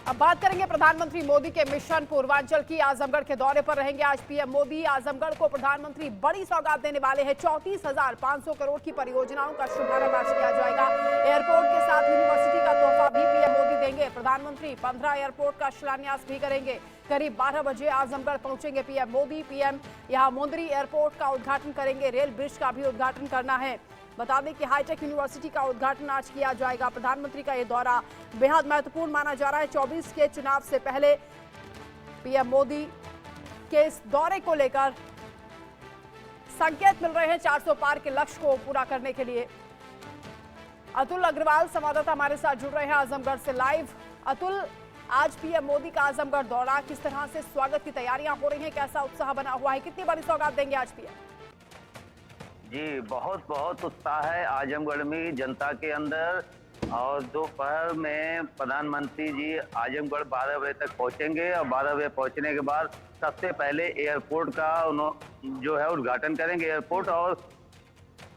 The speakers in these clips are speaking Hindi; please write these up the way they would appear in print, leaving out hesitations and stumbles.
अब बात करेंगे प्रधानमंत्री मोदी के मिशन पूर्वांचल की। आजमगढ़ के दौरे पर रहेंगे आज पीएम मोदी। आजमगढ़ को प्रधानमंत्री बड़ी सौगात देने वाले हैं। 34,500 करोड़ की परियोजनाओं का शुभारंभ आज किया जाएगा। एयरपोर्ट के साथ यूनिवर्सिटी का तोहफा भी पीएम मोदी देंगे। प्रधानमंत्री 15 एयरपोर्ट का शिलान्यास भी करेंगे। करीब 12 बजे आजमगढ़ पहुंचेंगे पीएम मोदी। पीएम यहां मुंद्री एयरपोर्ट का उद्घाटन करेंगे। रेल ब्रिज का भी उद्घाटन करना है। बता दें कि हाईटेक यूनिवर्सिटी का उद्घाटन आज किया जाएगा। प्रधानमंत्री का यह दौरा बेहद महत्वपूर्ण माना जा रहा है। 24 के चुनाव से पहले पीएम मोदी के इस दौरे को लेकर संकेत मिल रहे हैं 400 पार के लक्ष्य को पूरा करने के लिए। अतुल अग्रवाल संवाददाता हमारे साथ जुड़ रहे हैं आजमगढ़ से लाइव। अतुल, आज पीएम मोदी का आजमगढ़ दौरा, किस तरह से स्वागत की तैयारियां हो रही हैं, कैसा उत्साह बना हुआ है, कितनी बड़ी सौगात देंगे आज पीएम? जी, बहुत उत्साह है आजमगढ़ में जनता के अंदर। और दोपहर में प्रधानमंत्री जी आजमगढ़ 12 बजे तक पहुंचेंगे और 12 बजे पहुंचने के बाद सबसे पहले एयरपोर्ट का जो है उद्घाटन करेंगे। एयरपोर्ट और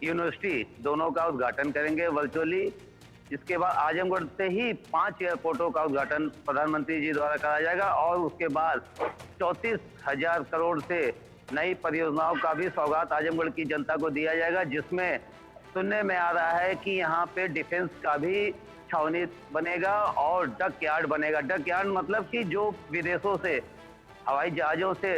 यूनिवर्सिटी दोनों का उद्घाटन करेंगे वर्चुअली। इसके बाद आजमगढ़ से ही 5 एयरपोर्टों का उद्घाटन प्रधानमंत्री जी द्वारा कराया जाएगा और उसके बाद 34,000 करोड़ से नई परियोजनाओं का भी सौगात आजमगढ़ की जनता को दिया जाएगा, जिसमें सुनने में आ रहा है कि यहाँ पे डिफेंस का भी छावनी बनेगा और डक यार्ड बनेगा। डक यार्ड मतलब कि जो विदेशों से हवाई जहाजों से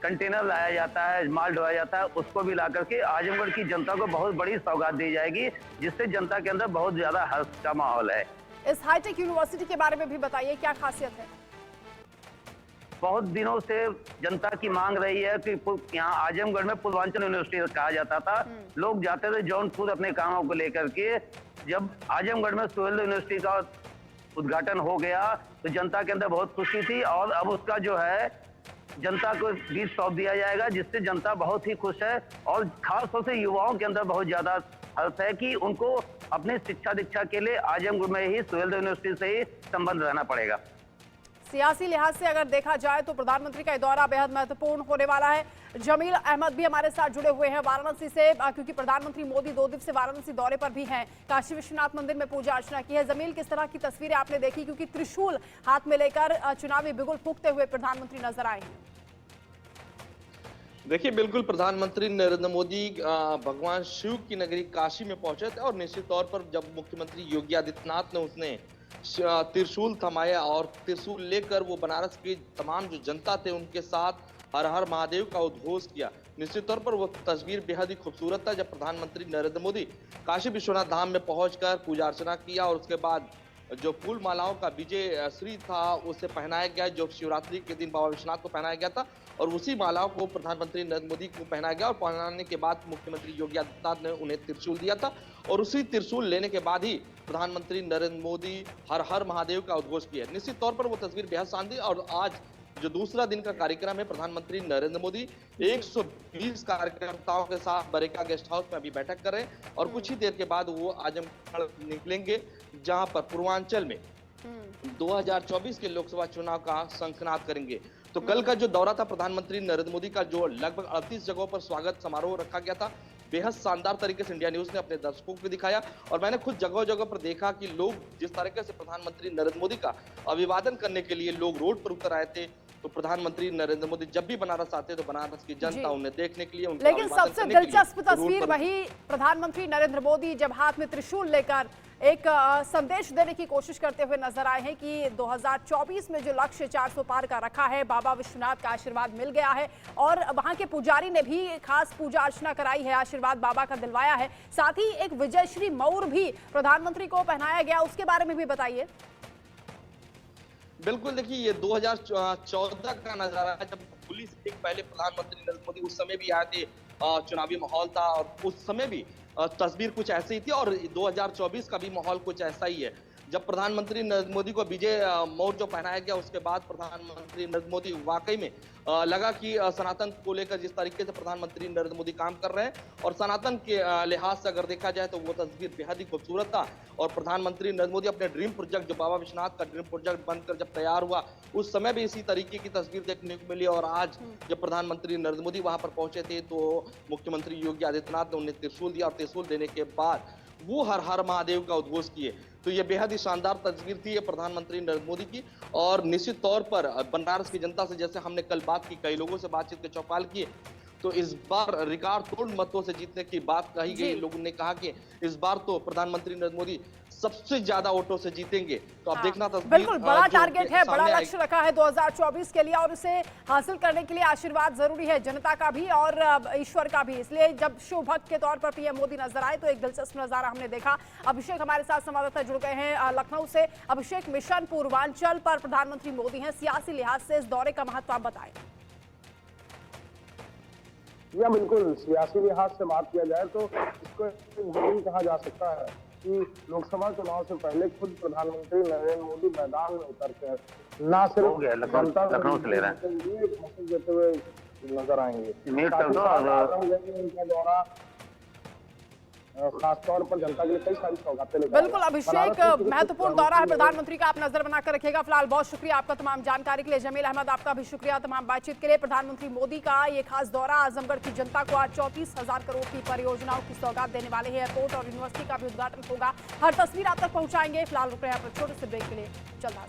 कंटेनर लाया जाता है, माल ढोया जाता है, उसको भी ला करके आजमगढ़ की जनता को बहुत बड़ी सौगात दी जाएगी, जिससे जनता के अंदर बहुत ज्यादा हर्ष का माहौल है। इस हाईटेक यूनिवर्सिटी के बारे में भी बताइए, क्या खासियत है? बहुत दिनों से जनता की मांग रही है कि यहाँ आजमगढ़ में पूर्वांचल यूनिवर्सिटी कहा जाता था। लोग जाते थे जौनपुर अपने कामों को लेकर के। जब आजमगढ़ में सुहेलदेव यूनिवर्सिटी का उद्घाटन हो गया तो जनता के अंदर बहुत खुशी थी और अब उसका जो है जनता को बीज सौंप दिया जाएगा, जिससे जनता बहुत ही खुश है। और खास तौर से युवाओं के अंदर बहुत ज्यादा हर्ष है कि उनको अपनी शिक्षा दीक्षा के लिए आजमगढ़ में ही सुहेलदेव यूनिवर्सिटी से ही संबंध रहना पड़ेगा। सियासी लिहाज से अगर देखा जाए तो प्रधानमंत्री का दौरा बेहद महत्वपूर्ण होने वाला है। जमील अहमद भी हमारे साथ जुड़े हुए हैं वाराणसी से, क्योंकि प्रधानमंत्री मोदी 2 दिवसीय वाराणसी दौरे पर भी हैं। काशी विश्वनाथ मंदिर में पूजा अर्चना की है। जमील, किस तरह की तस्वीरें आपने देखी, क्योंकि त्रिशूल हाथ में लेकर चुनावी बिगुल फूंकते हुए प्रधानमंत्री नजर आए हैं? देखिए, बिल्कुल प्रधानमंत्री नरेंद्र मोदी भगवान शिव की नगरी काशी में पहुंचे थे और निश्चित तौर पर जब मुख्यमंत्री योगी आदित्यनाथ ने उसने त्रिशूल थमाया और त्रिशूल लेकर वो बनारस की तमाम जो जनता थे उनके साथ हर हर महादेव का उद्घोष किया। निश्चित तौर पर वो तस्वीर बेहद ही खूबसूरत था जब प्रधानमंत्री नरेंद्र मोदी काशी विश्वनाथ धाम में पहुंचकर पूजा अर्चना किया और उसके बाद जो फूल मालाओं का विजय श्री था उसे पहनाया गया, जो शिवरात्रि के दिन बाबा विश्वनाथ को पहनाया गया था, और उसी मालाओं को प्रधानमंत्री नरेंद्र मोदी को पहनाया गया। और पहनाने के बाद मुख्यमंत्री योगी आदित्यनाथ ने उन्हें त्रिशूल दिया था और उसी त्रिशूल लेने के बाद ही प्रधानमंत्री नरेंद्र मोदी हर हर महादेव का उद्घोष किया। निश्चित तौर पर वो तस्वीर बेहद शानदार। और आज जो दूसरा दिन का कार्यक्रम है, प्रधानमंत्री नरेंद्र मोदी 120 कार्यकर्ताओं के साथ बरेका गेस्ट हाउस में अभी बैठक कर रहे हैं और कुछ ही देर के बाद वो आजमगढ़ निकलेंगे, जहां पर पूर्वांचल में 2024 के लोकसभा चुनाव का शंखनाद करेंगे। तो कल का जो दौरा था प्रधानमंत्री नरेंद्र मोदी का, जो लगभग 38 जगहों पर स्वागत समारोह रखा गया था, बेहद शानदार तरीके से इंडिया न्यूज ने अपने दर्शकों को दिखाया। और मैंने खुद जगह जगह पर देखा कि लोग जिस तरीके से प्रधानमंत्री नरेंद्र मोदी का अभिवादन करने के लिए लोग रोड पर उतर आए थे। तो प्रधानमंत्री नरेंद्र मोदी जब भी बनारस आते तो बनारस की जनता उन्हें देखने के लिए, लेकिन सबसे दिलचस्प तस्वीर वही प्रधानमंत्री नरेंद्र मोदी जब हाथ में त्रिशूल लेकर एक संदेश देने की कोशिश करते हुए नजर आए हैं कि 2024 में जो लक्ष्य 400 पार का रखा है, बाबा विश्वनाथ का आशीर्वाद मिल गया है और वहां के पुजारी ने भी खास पूजा अर्चना कराई है, आशीर्वाद बाबा का दिलवाया है। साथ ही एक विजयश्री मौर भी प्रधानमंत्री को पहनाया गया, उसके बारे में भी बताइए। बिल्कुल, देखिए ये 2014 का नजारा है जब पुलिस पहले प्रधानमंत्री नरेंद्र मोदी उस समय भी आए थे, चुनावी माहौल था और उस समय भी तस्वीर कुछ ऐसी ही थी और 2024 का भी माहौल कुछ ऐसा ही है। जब प्रधानमंत्री नरेंद्र मोदी को विजय मौर जो पहनाया गया उसके बाद प्रधानमंत्री नरेंद्र मोदी वाकई में लगा कि सनातन को लेकर जिस तरीके से प्रधानमंत्री नरेंद्र मोदी काम कर रहे हैं और सनातन के लिहाज से अगर देखा जाए तो वो तस्वीर बेहद ही खूबसूरत था। और प्रधानमंत्री नरेंद्र मोदी अपने ड्रीम प्रोजेक्ट जो बाबा विश्वनाथ का ड्रीम प्रोजेक्ट बनकर जब तैयार हुआ उस समय भी इसी तरीके की तस्वीर देखने को मिली। और आज जब प्रधानमंत्री नरेंद्र मोदी वहां पर पहुंचे थे तो मुख्यमंत्री योगी आदित्यनाथ ने उन्हें त्रिशूल दिया और त्रिशूल देने के बाद वो हर हर महादेव का उद्घोष किए। तो ये बेहद ही शानदार तस्वीर थी ये प्रधानमंत्री नरेंद्र मोदी की। और निश्चित तौर पर बनारस की जनता से जैसे हमने कल बात की, कई लोगों से बातचीत के चौपाल किए, तो इस बार रिकॉर्ड तोड़ मतों से जीतने की बात कही गई। लोगों ने कहा कि इस बार तो प्रधानमंत्री नरेंद्र मोदी सबसे ज्यादा वोटों से जीतेंगे। तो आप देखना तस्वीर बिल्कुल बड़ा टारगेट है, बड़ा सामने आई। लक्ष्य रखा है 2024 के लिए, और इसे हासिल करने के लिए आशीर्वाद जरूरी है, जनता का भी और ईश्वर का भी। इसलिए जब शिव भक्त के तौर पर पीएम मोदी नजर आए तो एक दिलचस्प नजारा हमने देखा। अभिषेक हमारे साथ संवाददाता जुड़ गए हैं लखनऊ से। अभिषेक, मिशन पूर्वांचल पर प्रधानमंत्री मोदी हैं, सियासी लिहाज से इस दौरे का महत्व आप बताएं। या बिल्कुल, सियासी लिहाज से बात किया जाए तो इसको जरूर कहा जा सकता है कि लोकसभा चुनाव से पहले खुद प्रधानमंत्री नरेंद्र मोदी मैदान में उतर कर ना सिर्फ लखनऊ से ले रहे हैं, एक मैसेज देते हुए नजर आएंगे। म्यूट कर दो। उनका दौरा खासतौर पर जनता के लिए कई सारी सौगातें लेकर बिल्कुल अभिषेक, महत्वपूर्ण दौरा है प्रधानमंत्री का, आप नजर बनाकर रखिएगा। फिलहाल बहुत शुक्रिया आपका तमाम जानकारी के लिए। जमील अहमद, आपका भी शुक्रिया तमाम बातचीत के लिए। प्रधानमंत्री मोदी का ये खास दौरा आजमगढ़ की जनता को आज 34,000 करोड़ की परियोजनाओं की सौगात देने वाले हैं। एयरपोर्ट और यूनिवर्सिटी का भी उद्घाटन होगा। हर तस्वीर आप तक पहुंचाएंगे। फिलहाल रुक रहे हैं आप छोटे से ब्रेक के लिए, चलता